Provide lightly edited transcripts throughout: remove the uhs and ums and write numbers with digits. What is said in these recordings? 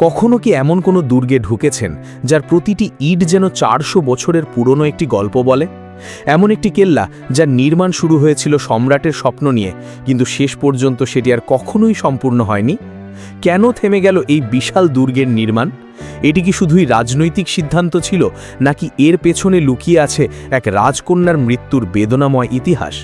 কখনো কি এমন কোনো দুর্গে ঢুকেছেন যার প্রতিটি ইট যেন 400 বছরের পুরনো একটি গল্প বলে? এমন একটি কেল্লা যার নির্মাণ শুরু হয়েছিল সম্রাটের স্বপ্ন নিয়ে, কিন্তু শেষ পর্যন্ত সেটি আর কখনোই সম্পূর্ণ হয়নি। কেন থেমে গেল এই বিশাল দুর্গের নির্মাণ? এটি কি শুধুই রাজনৈতিক সিদ্ধান্ত ছিল, নাকি এর পেছনে লুকিয়ে আছে এক রাজকন্যার মৃত্যুর বেদনাময় ইতিহাস?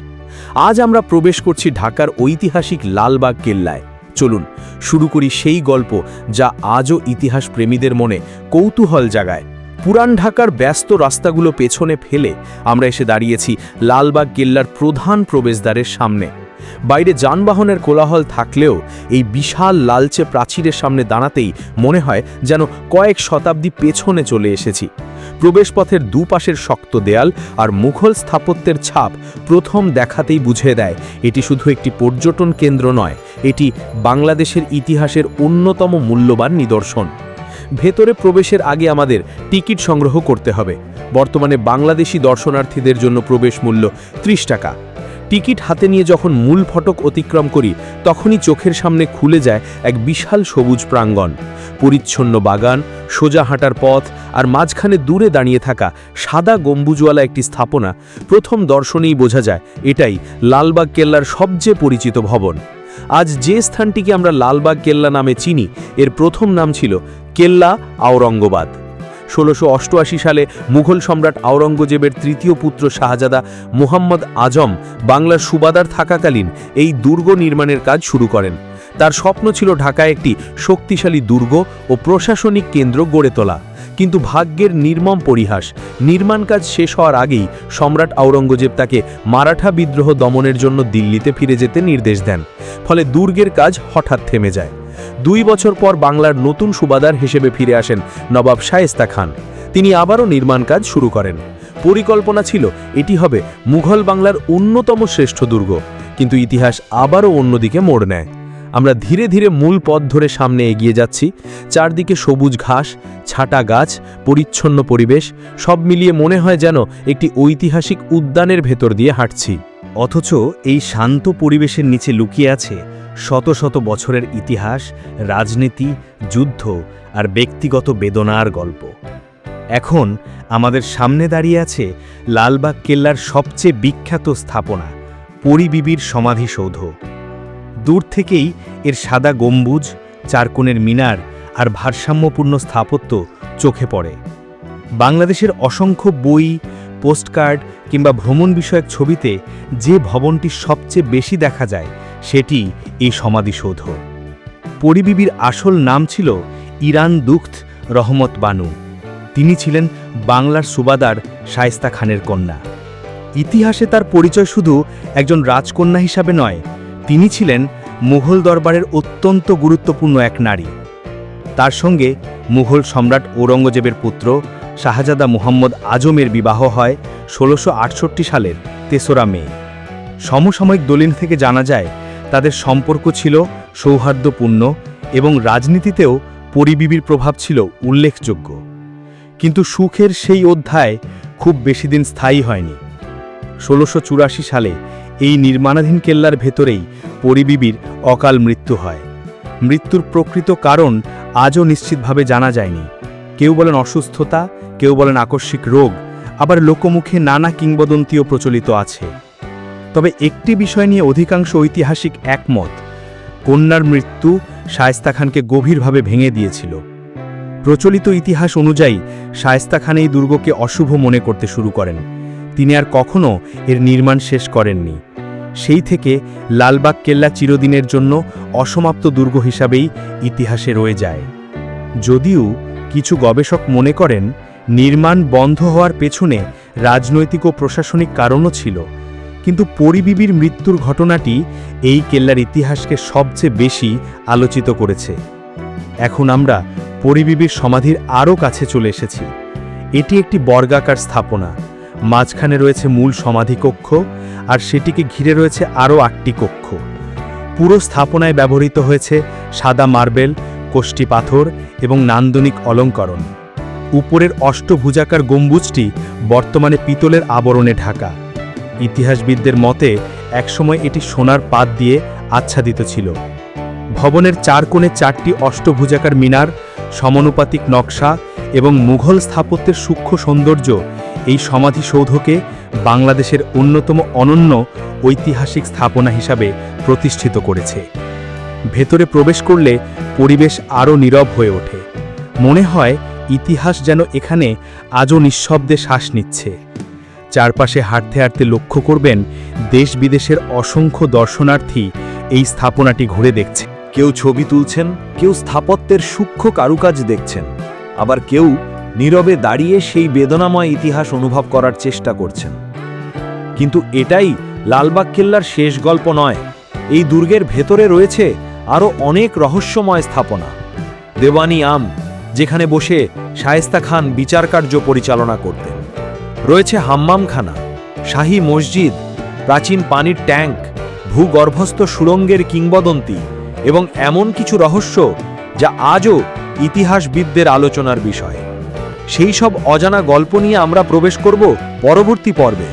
আজ আমরা প্রবেশ করছি ঢাকার ঐতিহাসিক লালবাগ কেল্লায়। চলুন শুরু করি সেই গল্প যা আজও ইতিহাস প্রেমীদের মনে কৌতূহল জাগায়। পুরান ঢাকার ব্যস্ত রাস্তাগুলো পেছনে ফেলে আমরা এসে দাঁড়িয়েছি লালবাগ কেল্লার প্রধান প্রবেশদ্বারের সামনে। বাইরে যানবাহনের কোলাহল থাকলেও এই বিশাল লালচে প্রাচীরের সামনে দাঁড়াতেই মনে হয় যেন কয়েক শতাব্দী পেছনে চলে এসেছি। প্রবেশপথের দুপাশের শক্ত দেয়াল আর মুঘল স্থাপত্যের ছাপ প্রথম দেখাতেই বুঝিয়ে দেয় এটি শুধু একটি পর্যটন কেন্দ্র নয়, এটি বাংলাদেশের ইতিহাসের অন্যতম মূল্যবান নিদর্শন। ভেতরে প্রবেশের আগে আমাদের টিকিট সংগ্রহ করতে হবে। বর্তমানে বাংলাদেশি দর্শনার্থীদের জন্য প্রবেশ মূল্য 30 টাকা। টিকিট হাতে নিয়ে যখন মূল ফটক অতিক্রম করি, তখনই চোখের সামনে খুলে যায় এক বিশাল সবুজ প্রাঙ্গণ, পরিচ্ছন্ন বাগান, সোজা হাঁটার পথ, আর মাঝখানে দূরে দাঁড়িয়ে থাকা সাদা গম্বুজওয়ালা একটি স্থাপনা। প্রথম দর্শনেই বোঝা যায় এটাই লালবাগ কেল্লার সবচেয়ে পরিচিত ভবন। আজ যে স্থানটিকে আমরা লালবাগ কেল্লা নামে চিনি, এর প্রথম নাম ছিল কেল্লা আওরঙ্গাবাদ। 1688 সালে মুঘল সম্রাট আওরঙ্গজেবের তৃতীয় পুত্র শাহজাদা মুহাম্মদ আজম বাংলার সুবাদার থাকাকালীন এই দুর্গ নির্মাণের কাজ শুরু করেন। তার স্বপ্ন ছিল ঢাকায় একটি শক্তিশালী দুর্গ ও প্রশাসনিক কেন্দ্র গড়ে তোলা। কিন্তু ভাগ্যের নির্মম পরিহাস, নির্মাণ কাজ শেষ হওয়ার আগেই সম্রাট আওরঙ্গজেব তাকে মারাঠা বিদ্রোহ দমনের জন্য দিল্লিতে ফিরে যেতে নির্দেশ দেন। ফলে দুর্গের কাজ হঠাৎ থেমে যায়। 2 বছর পর বাংলার নতুন সুবাদার হিসেবে ফিরে আসেন নবাব শায়েস্তা খান। তিনি আবারও নির্মাণ কাজ শুরু করেন। পরিকল্পনা ছিল এটি হবে মুঘল বাংলার অন্যতম শ্রেষ্ঠ দুর্গ, কিন্তু ইতিহাস আবারও অন্যদিকে মোড় নেয়। আমরা ধীরে ধীরে মূল পথ ধরে সামনে এগিয়ে যাচ্ছি। চারদিকে সবুজ ঘাস, ছাটা গাছ, পরিচ্ছন্ন পরিবেশ, সব মিলিয়ে মনে হয় যেন একটি ঐতিহাসিক উদ্যানের ভেতর দিয়ে হাঁটছি। অথচ এই শান্ত পরিবেশের নিচে লুকিয়ে আছে শত শত বছরের ইতিহাস, রাজনীতি, যুদ্ধ আর ব্যক্তিগত বেদনার গল্প। এখন আমাদের সামনে দাঁড়িয়ে আছে লালবাগ কেল্লার সবচেয়ে বিখ্যাত স্থাপনা, পরী বিবির সমাধিসৌধ। দূর থেকেই এর সাদা গম্বুজ, চারকোণের মিনার আর ভারসাম্যপূর্ণ স্থাপত্য চোখে পড়ে। বাংলাদেশের অসংখ্য বই, পোস্টকার্ড কিংবা ভ্রমণ বিষয়ক ছবিতে যে ভবনটি সবচেয়ে বেশি দেখা যায় সেটি এই সমাধিসৌধ। পরী বিবির আসল নাম ছিল ইরান দুখত রহমত বানু। তিনি ছিলেন বাংলার সুবাদার শায়েস্তা খানের কন্যা। ইতিহাসে তার পরিচয় শুধু একজন রাজকন্যা হিসাবে নয়, তিনি ছিলেন মুঘল দরবারের অত্যন্ত গুরুত্বপূর্ণ এক নারী। তার সঙ্গে মুঘল সম্রাট ঔরঙ্গজেবের পুত্র শাহজাদা মুহাম্মদ আজমের বিবাহ হয় 1668 সালের 3রা মে। সমসাময়িক দলিল থেকে জানা যায় তাদের সম্পর্ক ছিল সৌহার্দ্যপূর্ণ এবং রাজনীতিতেও পরী বিবির প্রভাব ছিল উল্লেখযোগ্য। কিন্তু সুখের সেই অধ্যায় খুব বেশি দিন স্থায়ী হয়নি। 1684 সালে এই নির্মাণাধীন কেল্লার ভেতরেই পরী বিবির অকাল মৃত্যু হয়। মৃত্যুর প্রকৃত কারণ আজও নিশ্চিতভাবে জানা যায়নি। কেউ বলেন অসুস্থতা, কেউ বলেন আকস্মিক রোগ, আবার লোকমুখে নানা কিংবদন্তিও প্রচলিত আছে। তবে একটি বিষয় নিয়ে অধিকাংশ ঐতিহাসিক একমত, কন্যার মৃত্যু শায়েস্তা খানকে গভীরভাবে ভেঙে দিয়েছিল। প্রচলিত ইতিহাস অনুযায়ী শায়েস্তা খান এই দুর্গকে অশুভ মনে করতে শুরু করেন। তিনি আর কখনো এর নির্মাণ শেষ করেননি। সেই থেকে লালবাগ কেল্লা চিরদিনের জন্য অসমাপ্ত দুর্গ হিসাবেই ইতিহাসে রয়ে যায়। যদিও কিছু গবেষক মনে করেন নির্মাণ বন্ধ হওয়ার পেছনে রাজনৈতিক ও প্রশাসনিক কারণও ছিল, কিন্তু পরী বিবির মৃত্যুর ঘটনাটি এই কেল্লার ইতিহাসকে সবচেয়ে বেশি আলোচিত করেছে। এখন আমরা পরী বিবির সমাধির আরও কাছে চলে এসেছি। এটি একটি বর্গাকার স্থাপনা। মাঝখানে রয়েছে মূল সমাধিকক্ষ, আর সেটিকে ঘিরে রয়েছে আরও 8টি কক্ষ। পুরো স্থাপনায় ব্যবহৃত হয়েছে সাদা মার্বেল, কোষ্টি পাথর এবং নান্দনিক অলঙ্করণ। উপরের অষ্টভুজাকার গম্বুজটি বর্তমানে পিতলের আবরণে ঢাকা। ইতিহাসবিদদের মতে একসময় এটি সোনার পাত দিয়ে আচ্ছাদিত ছিল। ভবনের চার কোণে 4টি অষ্টভুজাকার মিনার, সমানুপাতিক নকশা এবং মুঘল স্থাপত্যের সূক্ষ্ম সৌন্দর্য এই সমাধিসৌধকে বাংলাদেশের অন্যতম অনন্য ঐতিহাসিক স্থাপনা হিসাবে প্রতিষ্ঠিত করেছে। ভেতরে প্রবেশ করলে পরিবেশ আরও নীরব হয়ে ওঠে। মনে হয় ইতিহাস যেন এখানে আজও নিঃশব্দে শ্বাস নিচ্ছে। চারপাশে হাঁটতে হাঁটতে লক্ষ্য করবেন দেশ বিদেশের অসংখ্য দর্শনার্থী এই স্থাপনাটি ঘুরে দেখছে। কেউ ছবি তুলছেন, কেউ স্থাপত্যের সূক্ষ্ম কারুকাজ দেখছেন, আবার কেউ নীরবে দাঁড়িয়ে সেই বেদনাময় ইতিহাস অনুভব করার চেষ্টা করছেন। কিন্তু এটাই লালবাগ কেল্লার শেষ গল্প নয়। এই দুর্গের ভেতরে রয়েছে আরও অনেক রহস্যময় স্থাপনা। দেওয়ানি আম, যেখানে বসে শায়েস্তা খান বিচারকার্য পরিচালনা করতেন। রয়েছে হাম্মামখানা, শাহী মসজিদ, প্রাচীন পানির ট্যাঙ্ক, ভূগর্ভস্থ সুড়ঙ্গের কিংবদন্তি এবং এমন কিছু রহস্য যা আজও ইতিহাসবিদদের আলোচনার বিষয়। সেই সব অজানা গল্প নিয়ে আমরা প্রবেশ করব পরবর্তী পর্বে।